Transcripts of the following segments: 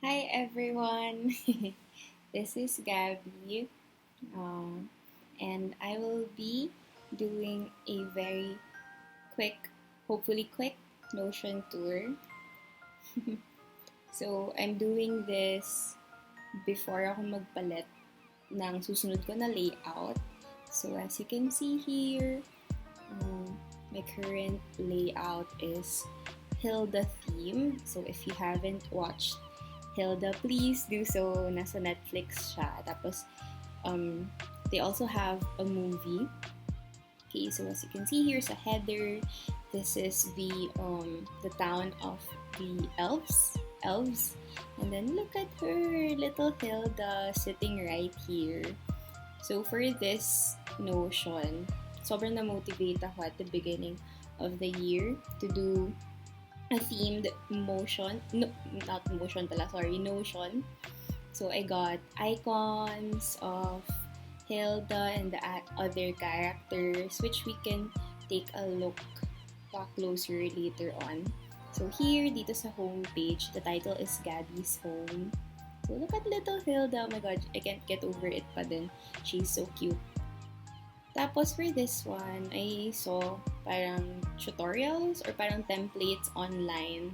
Hi everyone, this is Gabby, and I will be doing a very quick, hopefully quick Notion tour. So I'm doing this before ako magpalit ng susunod ko na layout. So as you can see here, my current layout is Hilda theme. So if you haven't watched Hilda, please do so. Nasa Netflix siya. Tapos, they also have a movie. Okay, so as you can see here sa header, this is the town of the elves. And then look at her, little Hilda, sitting right here. So for this notion, sobrang na-motivate ako at the beginning of the year to do a themed motion, no, not motion pala, sorry, notion. So I got icons of Hilda and the other characters, which we can take a look back closer later on. So here, dito sa homepage, the title is Gabby's Home. So look at little Hilda. Oh my god, I can't get over it pa din. She's so cute. Tapos for this one, I saw parang tutorials or parang templates online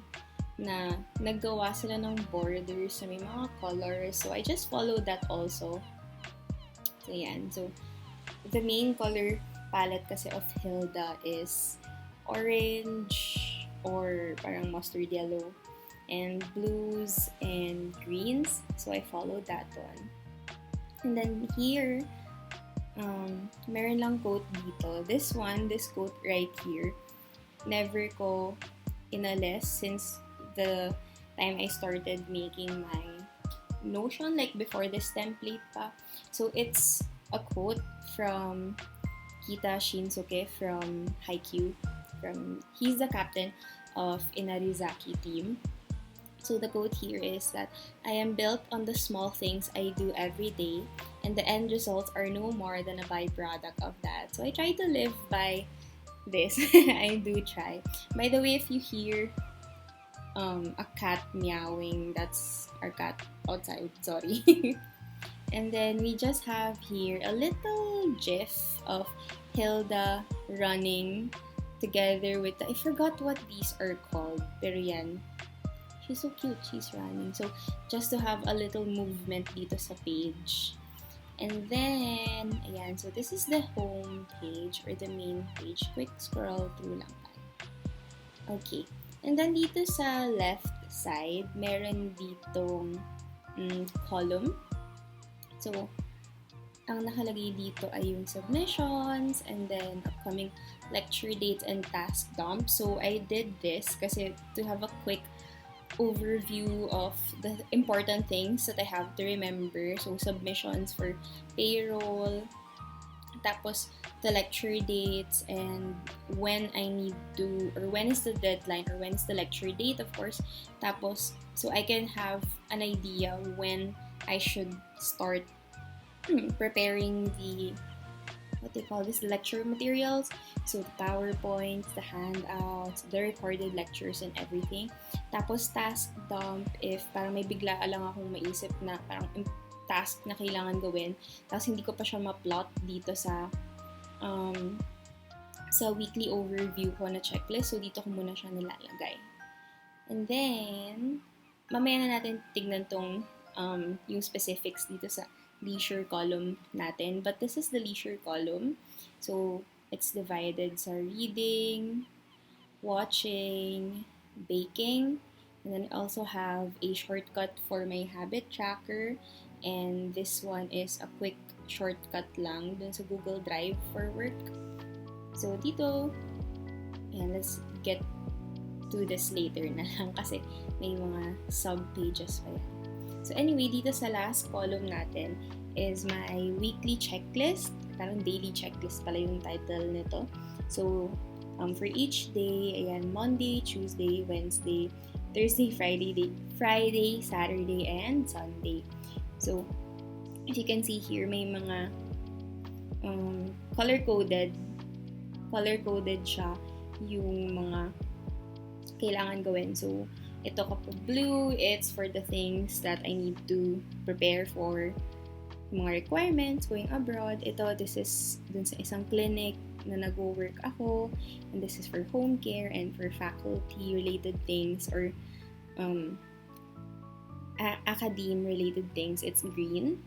na naggawa sila ng borders na may mga colors. So I just followed that also. So yan. So the main color palette kasi of Hilda is orange or parang mustard yellow and blues and greens. So I followed that one. And then here, meron lang quote dito. This quote right here, never ko inalis since the time I started making my Notion, like before this template pa. So it's a quote from Kita Shinsuke from Haikyuu. He's the captain of Inarizaki team. So the quote here is that I am built on the small things I do every day, and the end results are no more than a byproduct of that. So I try to live by this. I do try. By the way, if you hear a cat meowing, that's our cat outside, sorry. And then we just have here a little gif of Hilda running together with I forgot what these are called, pero yan. She's so cute, she's running. So just to have a little movement dito sa page. And then, ayan, so this is the home page or the main page. Quick scroll through lang tayo. Okay. And then dito sa left side, meron ditong column. So, ang nakalagay dito ay yung submissions and then upcoming lecture dates and task dump. So, I did this kasi to have a quick overview of the important things that I have to remember. So, submissions for payroll, tapos the lecture dates and when I need to, or when is the deadline, or when is the lecture date, of course. Tapos, so I can have an idea when I should start preparing the, what do you call this, the lecture materials. So the PowerPoints, the handouts, the recorded lectures and everything. Tapos task dump, if parang may bigla lang akong maisip na parang task na kailangan gawin, tapos hindi ko pa siya ma-plot dito sa weekly overview ko na checklist. So, dito ko muna siya nilalagay. And then, mamaya na natin tignan tong yung specifics dito sa leisure column natin. But this is the leisure column. So, it's divided sa reading, watching, baking, and then I also have a shortcut for my habit tracker. And this one is a quick shortcut lang dun sa Google Drive for work. So, dito, and let's get to this later na lang kasi may mga sub-pages pa yan. So, anyway, dito sa last column natin is my weekly checklist. Parang daily checklist pala yung title nito. So, for each day, ayan, Monday, Tuesday, Wednesday, Thursday, Friday, Saturday, and Sunday. So, if you can see here, may mga color-coded siya yung mga kailangan gawin. So, ito kapag blue, it's for the things that I need to prepare for mga requirements going abroad. Ito, this is dun sa isang clinic na nag-work ako, and this is for home care and for faculty-related things or academe-related things. It's green.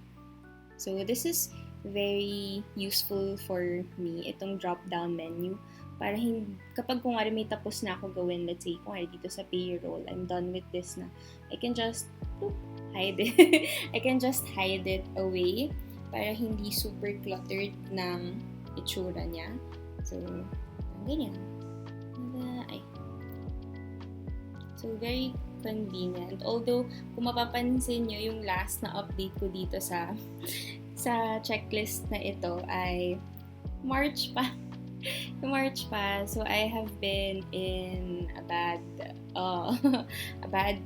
So this is very useful for me, itong drop-down menu. Para kapag kung may tapos na ako gawin, let's say, kung dito sa payroll, I'm done with this na, I can just hide it. I can just hide it away para hindi super cluttered ng itsura niya. So, ganyan. So, very convenient. Although, kung mapapansin nyo, yung last na update ko dito sa checklist na ito ay March pa. March pa. So, I have been in a bad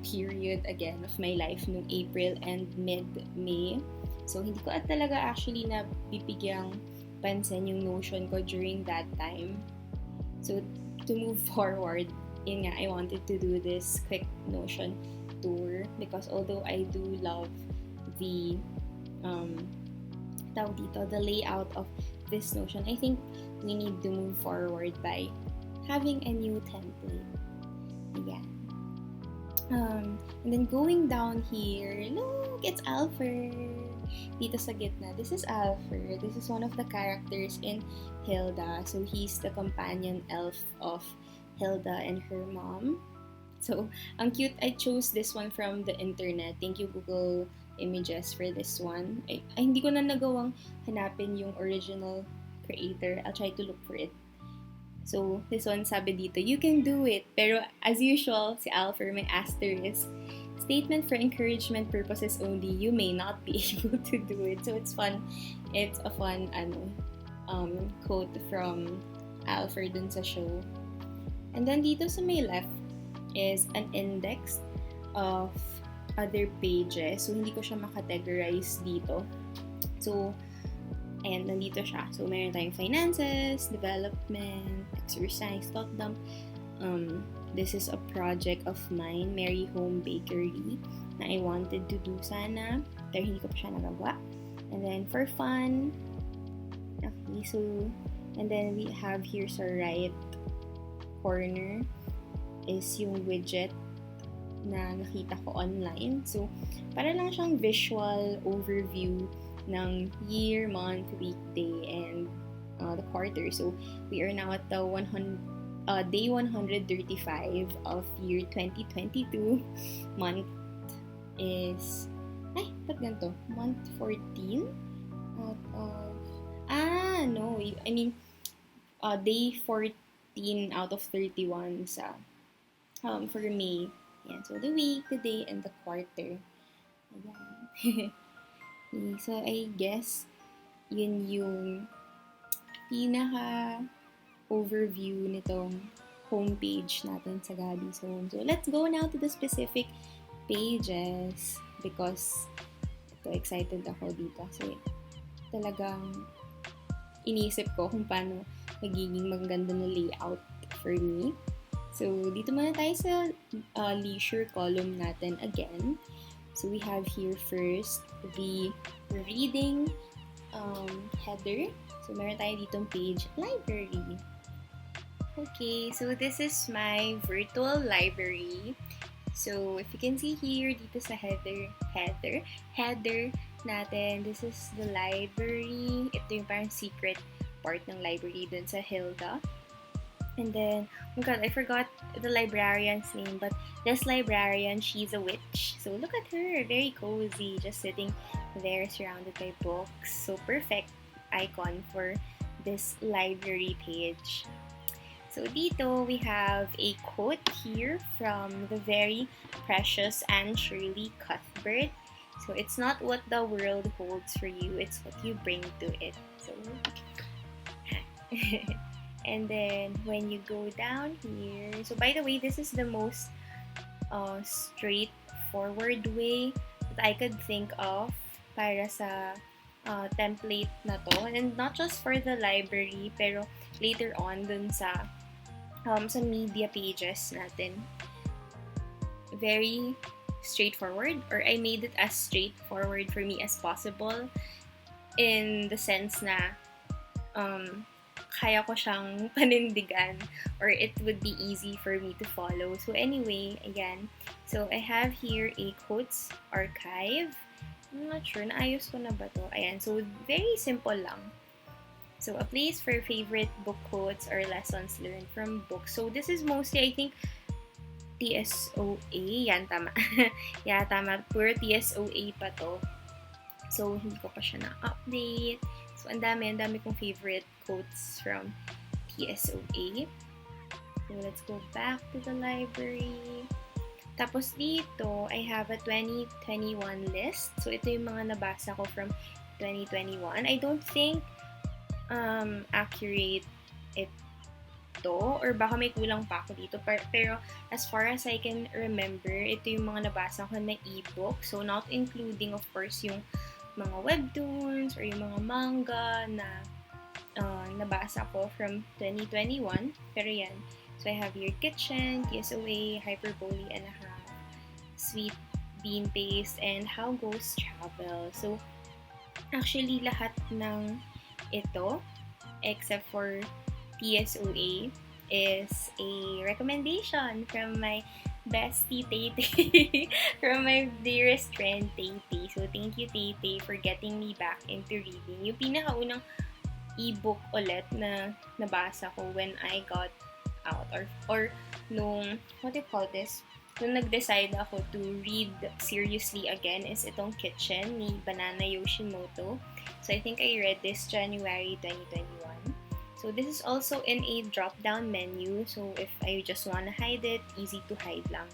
period again of my life noong April and mid-May. So, hindi ko talaga actually na bibigyang pansin yung Notion ko during that time. So, to move forward, yun nga, I wanted to do this quick Notion tour because although I do love the the layout of this Notion, I think we need to move forward by having a new template. Yeah. And then going down here, look, it's Alfred. Dito sa gitna, this is Alfred. This is one of the characters in Hilda. So he's the companion elf of Hilda and her mom. So, ang cute. I chose this one from the internet. Thank you, Google Images, for this one. Ay, hindi ko na nagawang hanapin yung original creator. I'll try to look for it. So, this one sabi dito, you can do it. Pero, as usual, si Alfred may asterisk. Statement for encouragement purposes only. You may not be able to do it. So, it's fun. It's a fun, quote from Alfred dun sa show. And then, dito sa may left is an index of other pages. So, hindi ko siya makategorize dito. So, ayan, nandito siya. So, meron tayong finances, development, exercise, thought dump. This is a project of mine, Mary Home Bakery, na I wanted to do sana, pero hindi ko pa siya nagagawa. And then, for fun, okay, so, and then we have here sa right corner is yung widget na nakita ko online. So, para lang siyang visual overview ng year, month, week, day, and the quarter. So, we are now at the day 135 of year 2022. Month is, ba't ganito? Month 14? Day 14 out of 31 sa, for May. Yeah, so the week, the day, and the quarter. Ayan. So, I guess, yun yung pinaka-overview nitong homepage natin sa Gabby's Home. So, let's go now to the specific pages because excited ako dito. So, talagang inisip ko kung paano magiging maganda na layout for me. So, dito muna tayo sa leisure column natin again. So, we have here first the reading header. So, meron tayo ditong page, library. Okay, so this is my virtual library. So, if you can see here, dito sa header natin, this is the library. Ito yung parang secret part ng library dun sa Hilda. And then, oh God, I forgot the librarian's name, but this librarian, she's a witch. So look at her, very cozy, just sitting there surrounded by books. So perfect icon for this library page. So dito, we have a quote here from the very precious Anne Shirley Cuthbert. So it's not what the world holds for you, it's what you bring to it. So, and then, when you go down here, so by the way, this is the most straightforward way that I could think of para sa template na to. And not just for the library, pero later on dun sa media pages natin. very straightforward, or I made it as straightforward for me as possible, in the sense na kaya ko siyang panindigan, or it would be easy for me to follow. So anyway, ayan. So I have here a quotes archive. I'm not sure, naayos ko na ba to? Ayan, so very simple lang. So a place for favorite book quotes or lessons learned from books. So this is mostly, I think, TSOA. Yan, tama. Yeah, tama. Pure TSOA pa to. So, hindi ko pa siya na-update. So, ang dami kong favorite quotes from TSOA. So, let's go back to the library. Tapos dito, I have a 2021 list. So, ito yung mga nabasa ko from 2021. I don't think accurate ito, or baka may kulang pa ako dito. Pero, as far as I can remember, ito yung mga nabasa ko na e-book. So, not including, of course, yung mga webtoons or yung mga manga na nabasa ko from 2021. Pero yan. So, I have your Kitchen, TSOA, Hyperbole and a Half, Sweet Bean Paste, and How Ghosts Travel. So, actually, lahat ng ito, except for TSOA, is a recommendation from my bestie Tay, from my dearest friend Tay. So, thank you Tay for getting me back into reading. Yung pinakaunang e-book ulit na nabasa ko when I got out, or nung, what do you call this? Nung nag-decide ako to read seriously again, is itong Kitchen ni Banana Yoshimoto. So, I think I read this January 2021. So, this is also in a drop-down menu. So, if I just wanna hide it, easy to hide lang.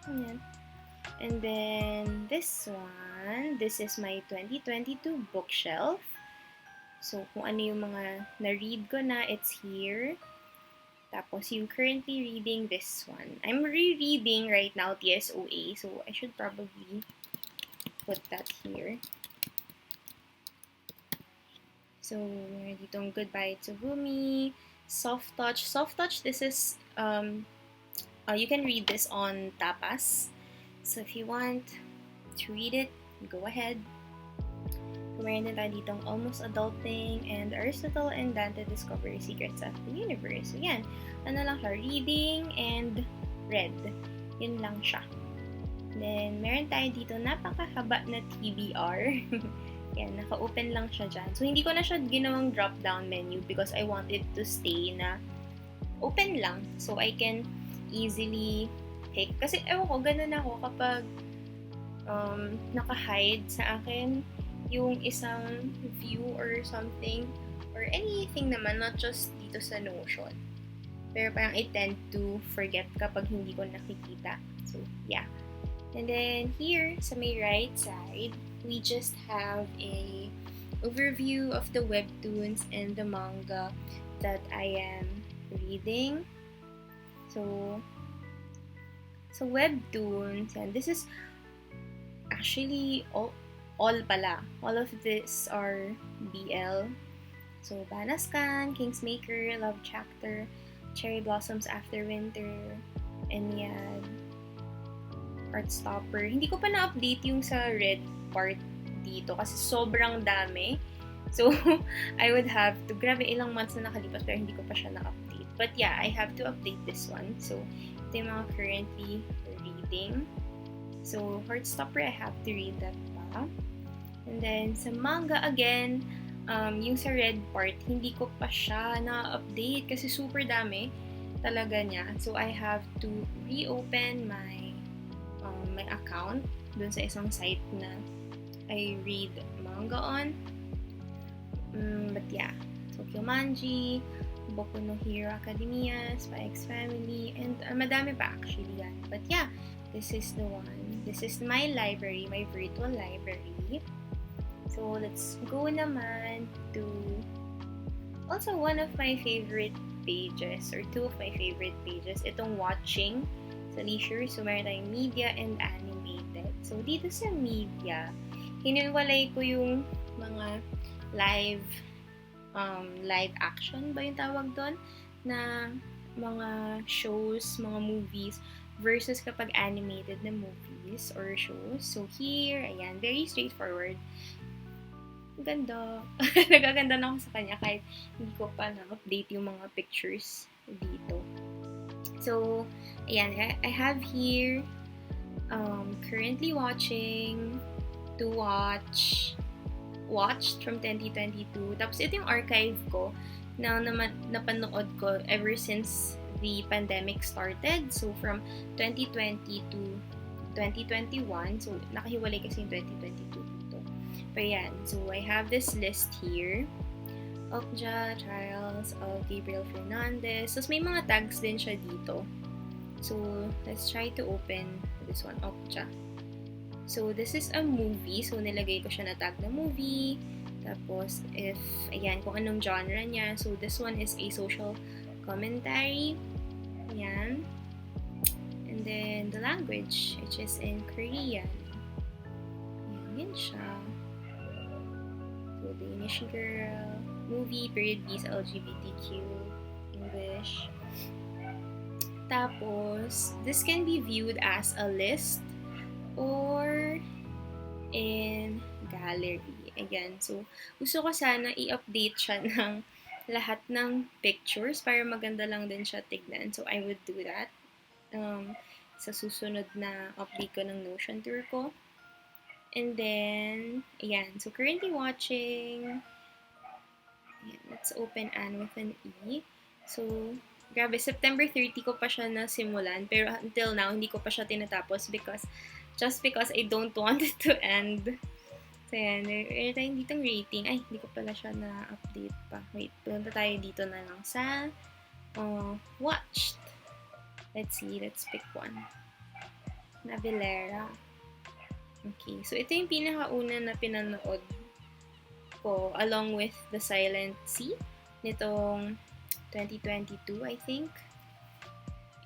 Ayan. And then, this one, this is my 2022 bookshelf. So, kung ano yung mga na-read ko na, it's here. Tapos, yung currently reading, this one. I'm rereading right now TSOA, so I should probably put that here. So, meron ditong Goodbye to Bumi, Soft Touch. Soft Touch, this is, you can read this on Tapas. So, if you want to read it, go ahead. So, meron din tayo ditong Almost Adulting and Aristotle and Dante Discover Secrets of the Universe. So, yan. Ano lang siya, reading and read. Yun lang siya. Then, meron tayo dito napakahaba na TBR. Yan, naka-open lang siya dyan. So, hindi ko na siya ginawang drop-down menu because I wanted to stay na open lang. So, I can easily pick. Kasi, ewan ko, ganun ako kapag naka-hide sa akin yung isang view or something or anything naman, not just dito sa Notion. Pero parang I tend to forget kapag hindi ko nakikita. So, yeah. And then, here, sa may right side, we just have a overview of the webtoons and the manga that I am reading. So webtoons, and this is actually all pala. All of this are BL. So, Banascan, Kingsmaker, Love Chapter, Cherry Blossoms After Winter, Ennead, Heartstopper. Hindi ko pa na-update yung sa red part dito kasi sobrang dami. So, I would have to, grabe ilang months na nakalipas pero hindi ko pa siya na-update. But yeah, I have to update this one. So, ito yung mga currently reading. So, Heartstopper, I have to read that pa. And then, sa manga again, yung sa red part, hindi ko pa siya na-update kasi super dami talaga niya. So, I have to reopen my account dun sa isang site na I read manga on. But yeah, so Kyomanji, Boku no Hero Academia, Spy X Family, and madami pa actually yan. But yeah, this is the one. This is my library, my virtual library. So let's go naman to also one of my favorite pages, or two of my favorite pages, itong watching sa leisure. So meron tayong media and animated. So dito sa media, hinulwalay ko yung mga live action ba yung tawag doon, na mga shows, mga movies versus kapag animated na movies or shows. So here, ayan, very straightforward. Ganda. Nagaganda na ako sa kanya kahit hindi ko pa na-update yung mga pictures dito. So, ayan, I have here currently watched from 2022. Tapos ito yung archive ko na napanood ko ever since the pandemic started. So from 2020 to 2021. So nakahiwalay kasi yung 2022 dito. Pero yan. So I have this list here. Okja, Trials of Gabriel Fernandez. Tapos may mga tags din siya dito. So let's try to open this one, Okja. So, this is a movie. So, nilagay ko siya na tag na movie. Tapos, ayan, kung anong genre niya. So, this one is a social commentary. Ayan. And then, the language, which is in Korean. Ayan, yun siya. So, Danish girl. Movie, period piece, LGBTQ, English. Tapos, this can be viewed as a list or in gallery. Again, so gusto ko sana i-update siya ng lahat ng pictures para maganda lang din siya tignan. So I would do that sa susunod na update ko ng Notion tour ko. And then, ayan. So currently watching, ayan, let's open Anne with an E. So, grabe, September 30 ko pa siya nasimulan, pero until now, hindi ko pa siya tinatapos just because I don't want it to end. So, yan. Meron tayong ditong rating. Ay, hindi ko pala siya na-update pa. Wait, punta tayo dito na lang sa watched. Let's see. Let's pick one. Navilera. Okay. So, ito yung pinakauna na pinanood ko along with The Silent Sea nitong 2022, I think.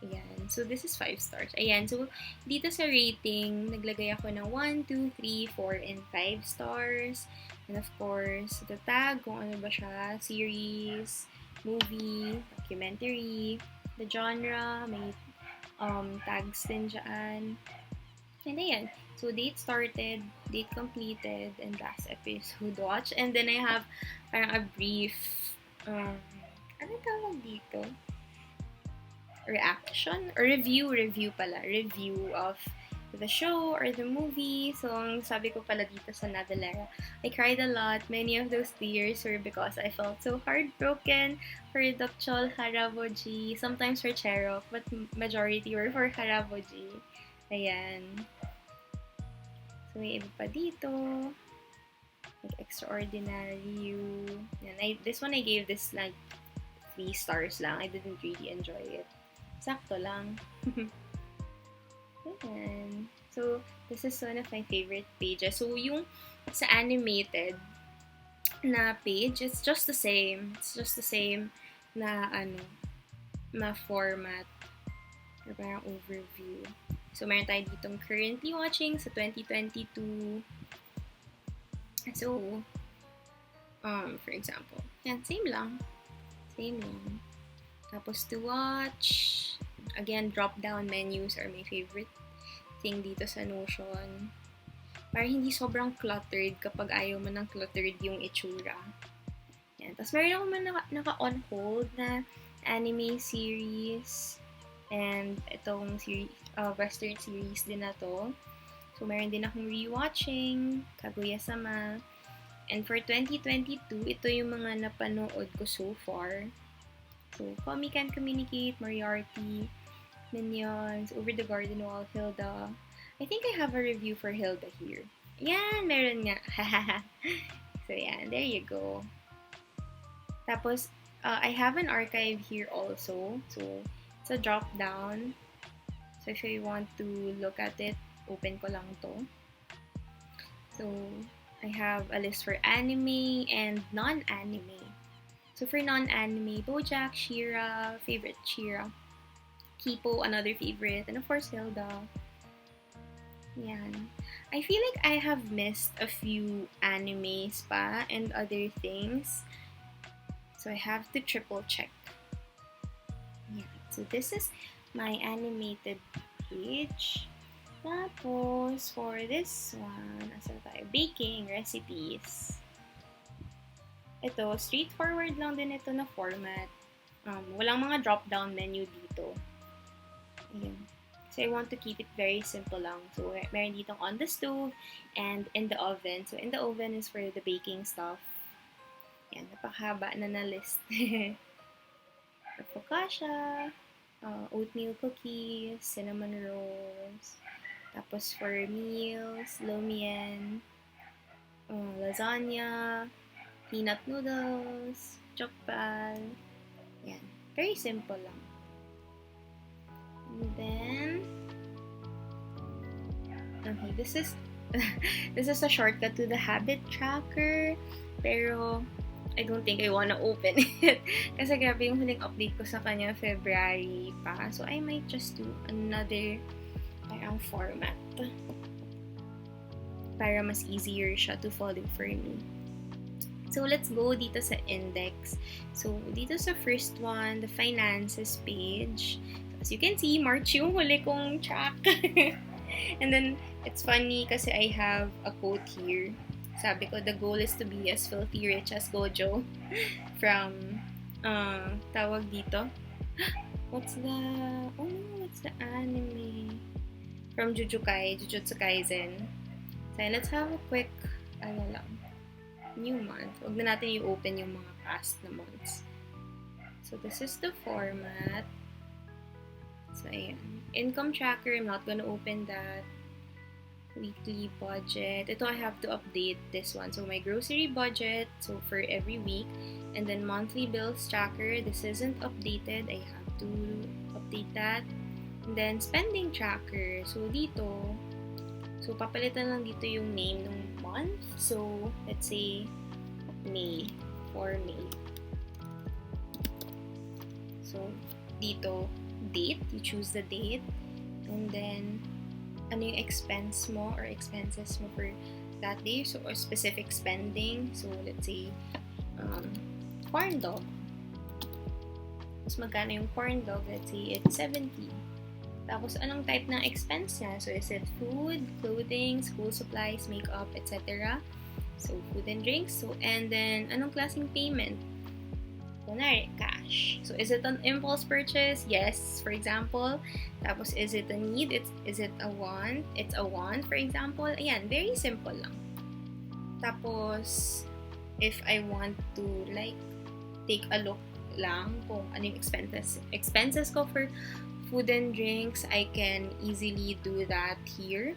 Ayan. So, this is 5 stars. Ayan. So, dito sa rating, naglagay ako ng 1, 2, 3, 4, and 5 stars. And of course, the tag, kung ano ba siya, series, movie, documentary, the genre, may tags din dyan. And ayan. So, date started, date completed, and last episode watch. And then I have parang a brief, ano tawag dito? Reaction or review of the show or the movie. So, ang sabi ko pala dito sa Navilera, I cried a lot. Many of those tears were because I felt so heartbroken for Dokchol Haraboji, sometimes for Cherok, but majority were for Haraboji. Ayan. So, may iba pa dito. Like, Extraordinary You. Yan. This one I gave this like 3 stars lang. I didn't really enjoy it. Sakto lang. Ayan. So, this is one of my favorite pages. So, yung sa animated na page, it's just the same. It's just the same na na format. Or parang overview. So, meron tayo ditong currently watching sa 2022. So, for example, yan, same lang. Tapos to watch, again, drop-down menus are my favorite thing dito sa Notion. Para hindi sobrang cluttered kapag ayaw mo ng cluttered yung itsura. Yan. Tapos meron ako naka-on hold na anime series and itong series, western series din na to. So, meron din akong rewatching, Kaguya-sama. And for 2022, ito yung mga napanood ko so far. So, Komi Can Communicate, Moriarty, Minions, Over the Garden Wall, Hilda. I think I have a review for Hilda here. Yan, meron nga. So, yan, there you go. Tapos, I have an archive here also. So, it's a drop-down. So, if you want to look at it, open ko lang to. So, I have a list for anime and non-anime. So, for non-anime, BoJack, Shira, favorite Shira. Kipo, another favorite. And of course, Hilda. Yan. I feel like I have missed a few animes pa and other things. So, I have to triple check. Yeah. So, this is my animated page. Tapos, for this one, asa tayo? Baking recipes. Ito, straightforward lang din ito na format. Walang mga drop-down menu dito. Ayan. So, I want to keep it very simple lang. So, meron ditong on the stove and in the oven. So, in the oven is for the baking stuff. Ayan, napakahaba na list. Focaccia, oatmeal cookies, cinnamon rolls. Tapos, for meals, lo mein, lasagna, peanut noodles, jokbal. Yan. Very simple lang. And then, okay, this is a shortcut to the habit tracker. Pero, I don't think I wanna open it. Kasi grabe yung huling update ko sa kanya February pa. So, I might just do another parang format. Para mas easier siya to follow for me. So, let's go dito sa index. So, dito sa first one, the finances page. As you can see, March yung huli kong track. And then, it's funny kasi I have a quote here. Sabi ko, the goal is to be as filthy rich as Gojo. From, tawag dito. What's the anime? From Jujutsu Kaisen. So, let's have a quick, new month. Huwag na natin i-open yung mga past na months. So, this is the format. So, ayan. Income tracker, I'm not gonna open that. Weekly budget. Ito, I have to update this one. So, my grocery budget, so for every week. And then, monthly bills tracker. This isn't updated. I have to update that. And then, spending tracker. So, dito, so, papalitan lang dito yung name ng month. So, let's say, May. For May. So, dito, date. You choose the date. And then, ano yung expense mo or expenses mo for that day. So, or specific spending. So, let's say, corn dog. Mas magkano yung corn dog? Let's say, it's 70. Tapos, anong type ng expense niya? So, is it food, clothing, school supplies, makeup, etc.? So, food and drinks. So, and then, anong klaseng payment? Kunwari, cash. So, is it an impulse purchase? Yes, for example. Tapos, is it a need? Is it a want? It's a want, for example. Ayan, very simple lang. Tapos, if I want to, like, take a look lang kung ano yung expenses ko for food and drinks, I can easily do that here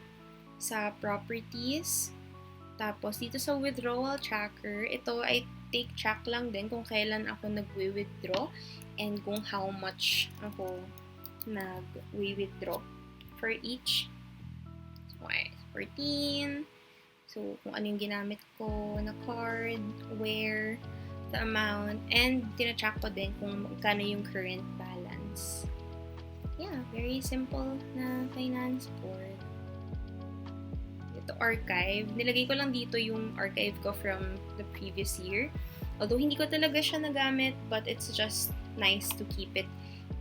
sa properties. Tapos, dito sa withdrawal tracker, ito ay take track lang din kung kailan ako nag-withdraw and kung how much ako nag-withdraw for each. So, 14. So, kung ano yung ginamit ko na card, where, the amount, and tina-track ko din kung magkano yung current balance. Yeah, very simple na finance board. Ito, archive. Nilagay ko lang dito yung archive ko from the previous year. Although, hindi ko talaga siya nagamit, but it's just nice to keep it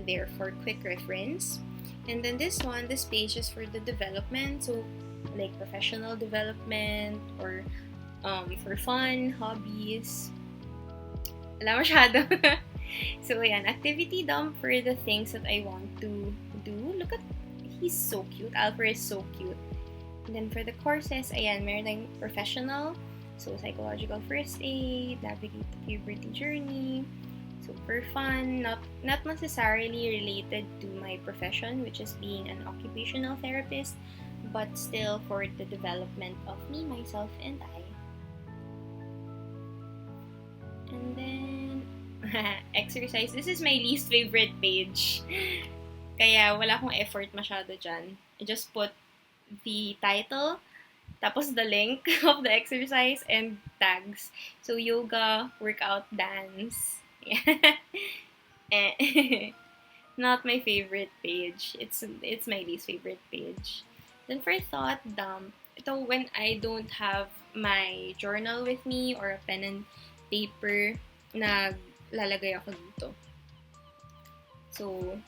there for quick reference. And then this one, this page is for the development. So, like professional development or for fun, hobbies. Wala masyado. So, ayan, activity dump for the things that I want to do. Look at, he's so cute. Alfred is so cute. And then for the courses, ayan, meron tayong professional. So, psychological first aid, navigate the puberty journey. So, for fun, not necessarily related to my profession, which is being an occupational therapist, but still for the development of me, myself, and I. And then, exercise. This is my least favorite page. Kaya wala akong effort masyado dyan. I just put the title, tapos the link of the exercise, and tags. So, yoga, workout, dance. Not my favorite page. It's my least favorite page. Then for thought dump, ito when I don't have my journal with me or a pen and paper, naglalagay ako dito. So,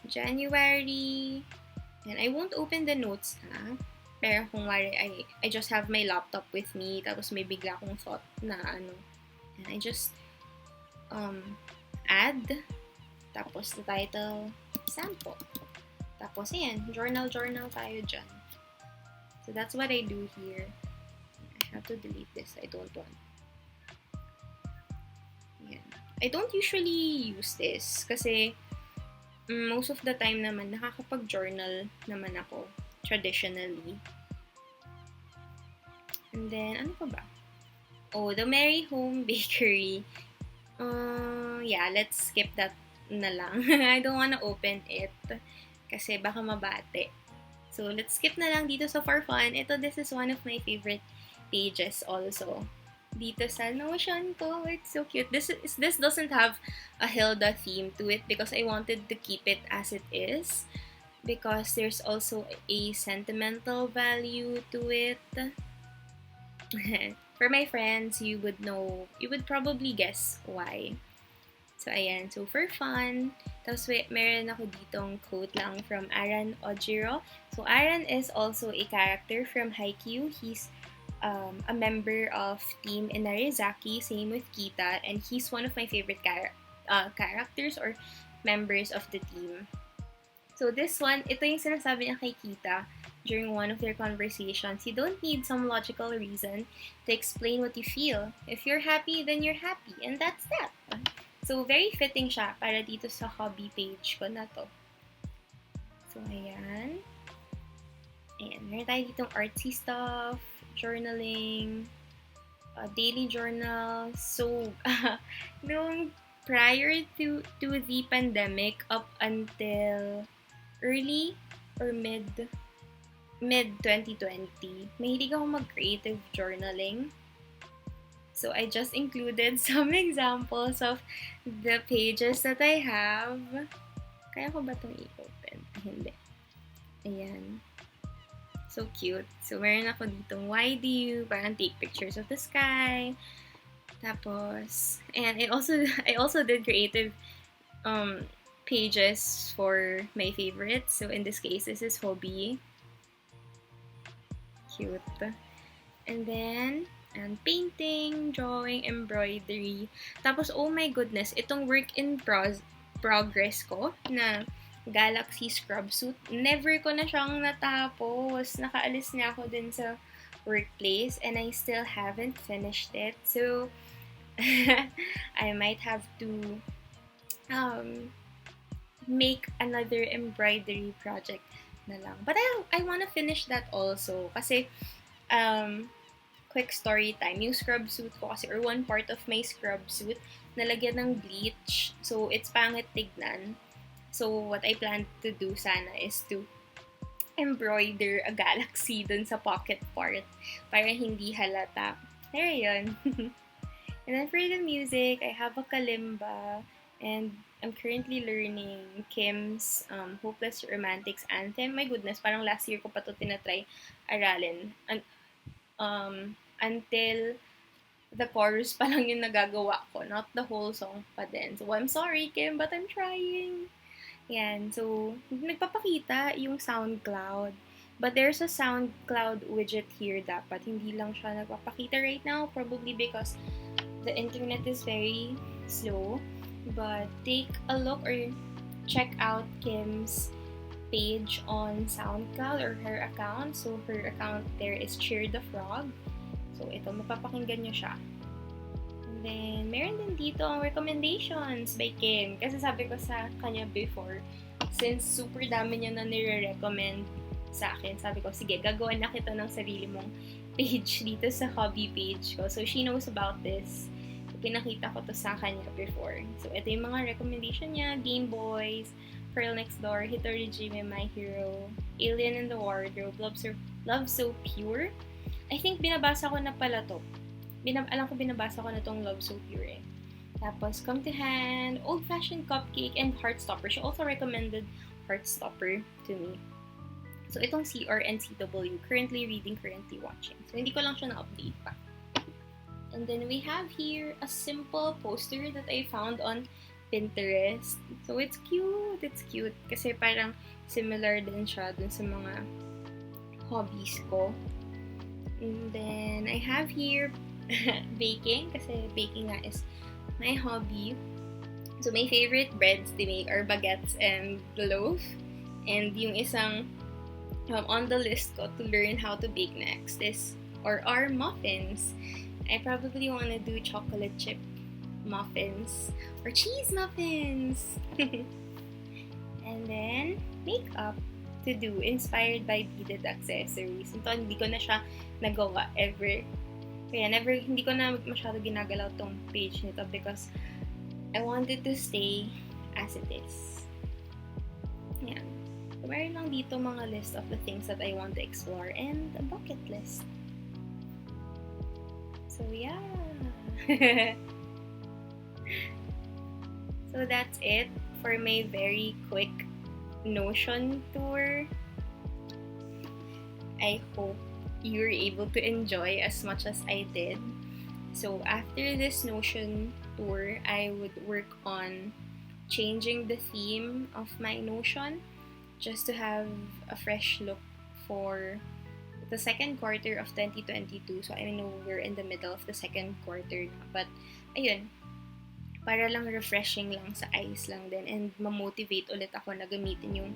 January, And I won't open the notes na. Pero kung wari, I just have my laptop with me, tapos may bigla akong thought na ano. And I just add, tapos the title, sample. Tapos ayan, journal tayo dyan. So that's what I do here. I have to delete this. I don't want. Ayan. I don't usually use this kasi most of the time naman, nakakapag-journal naman ako traditionally. And then, ano pa ba? Oh, the Merry Home Bakery. Yeah, let's skip that na lang. I don't wanna open it kasi baka mabate. So, let's skip na lang dito sa for fun. This is one of my favorite pages also. Dito sa Notion ko. It's so cute. This doesn't have a Hilda theme to it because I wanted to keep it as it is. Because there's also a sentimental value to it. For my friends, you would probably guess why. So, ayan. So, for fun, tapos meron ako ditong quote lang from Aran Ojiro. So, Aran is also a character from Haikyuu. He's a member of Team Inarizaki, same with Kita, and he's one of my favorite characters or members of the team. So this one, ito yung sinasabi niya kay Kita during one of their conversations. You don't need some logical reason to explain what you feel. If you're happy, then you're happy, and that's that. So very fitting siya para dito sa hobby page ko na to. So ayan. Ayan, meron tayo ditong artsy stuff, journaling, daily journal. So, nung prior to the pandemic up until early or mid 2020, mahilig ako mag-creative journaling. So, I just included some examples of the pages that I have. Kaya ko ba itong i-open? Hindi. Ayan. So cute. So, meron ako ditong why do you, parang take pictures of the sky. Tapos, and I also did creative pages for my favorites. So, in this case, this is hobby. Cute. And then, painting, drawing, embroidery. Tapos, oh my goodness, itong work in progress ko na Galaxy scrub suit. Never ko na siyang natapos. Nakaalis na ako dun sa workplace and I still haven't finished it. So, I might have to make another embroidery project na lang. But I wanna finish that also. Kasi, quick story time. Yung scrub suit ko kasi, or one part of my scrub suit, nalagyan ng bleach. So, it's pangit tignan. So, what I plan to do sana is to embroider a galaxy dun sa pocket part para hindi halata. There yun. And then for the music, I have a kalimba and I'm currently learning Kim's Hopeless Romantics Anthem. My goodness, parang last year ko pa to tinatry aralin. Until the chorus pa lang yung nagagawa ko, not the whole song pa din. So, I'm sorry, Kim, but I'm trying. Yan. So, nagpapakita yung SoundCloud. But there's a SoundCloud widget here dapat. Hindi lang siya nagpapakita right now. Probably because the internet is very slow. But take a look or check out Kim's page on SoundCloud or her account. So, her account there is Cheer the Frog. So, ito, mapapakinggan nyo siya. Then, meron din dito ang recommendations by Kim. Kasi sabi ko sa kanya before, since super dami niya na nire-recommend sa akin, sabi ko, sige, gagawa na kita ng sarili mong page dito sa hobby page ko. So, she knows about this. So, pinakita ko to sa kanya before. So, ito yung mga recommendation niya. Game Boys, Pearl Next Door, Hitoriji, My Hero, Alien in the Wardrobe, Love So Pure. I think binabasa ko na pala to. Alam ko binabasa ko na tong Love So Pure eh. Tapos, Come to Hand, Old Fashioned Cupcake, and Heartstopper. She also recommended Heartstopper to me. So, itong CR and CW, currently reading, currently watching. So, hindi ko lang siya na-update pa. And then, we have here a simple poster that I found on Pinterest. So, it's cute. It's cute. Kasi parang similar din siya dun sa mga hobbies ko. And then, I have here baking. Kasi baking nga is my hobby. So, my favorite breads to make are baguettes and loaf. And yung isang on the list ko to learn how to bake next are muffins. I probably want to do chocolate chip muffins or cheese muffins. And then, makeup to do, inspired by beaded accessories. Ito, hindi ko na siya nagawa ever. Kaya hindi ko na masyado ginagalaw tong page nito because I wanted to stay as it is. Yan. So, meron lang dito mga list of the things that I want to explore and a bucket list. So, yeah. So, that's it for my very quick Notion tour. I hope you're able to enjoy as much as I did. So, after this Notion tour, I would work on changing the theme of my Notion just to have a fresh look for the second quarter of 2022. So, I know we're in the middle of the second quarter. But, ayun, para lang refreshing lang sa eyes lang din and ma-motivate ulit ako na gamitin yung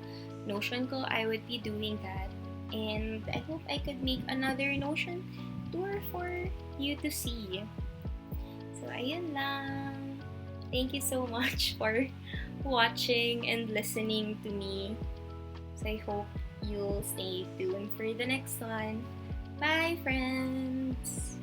Notion ko, I would be doing that. And I hope I could make another Notion tour for you to see. So, ayun lang. Thank you so much for watching and listening to me. So, I hope you'll stay tuned for the next one. Bye, friends!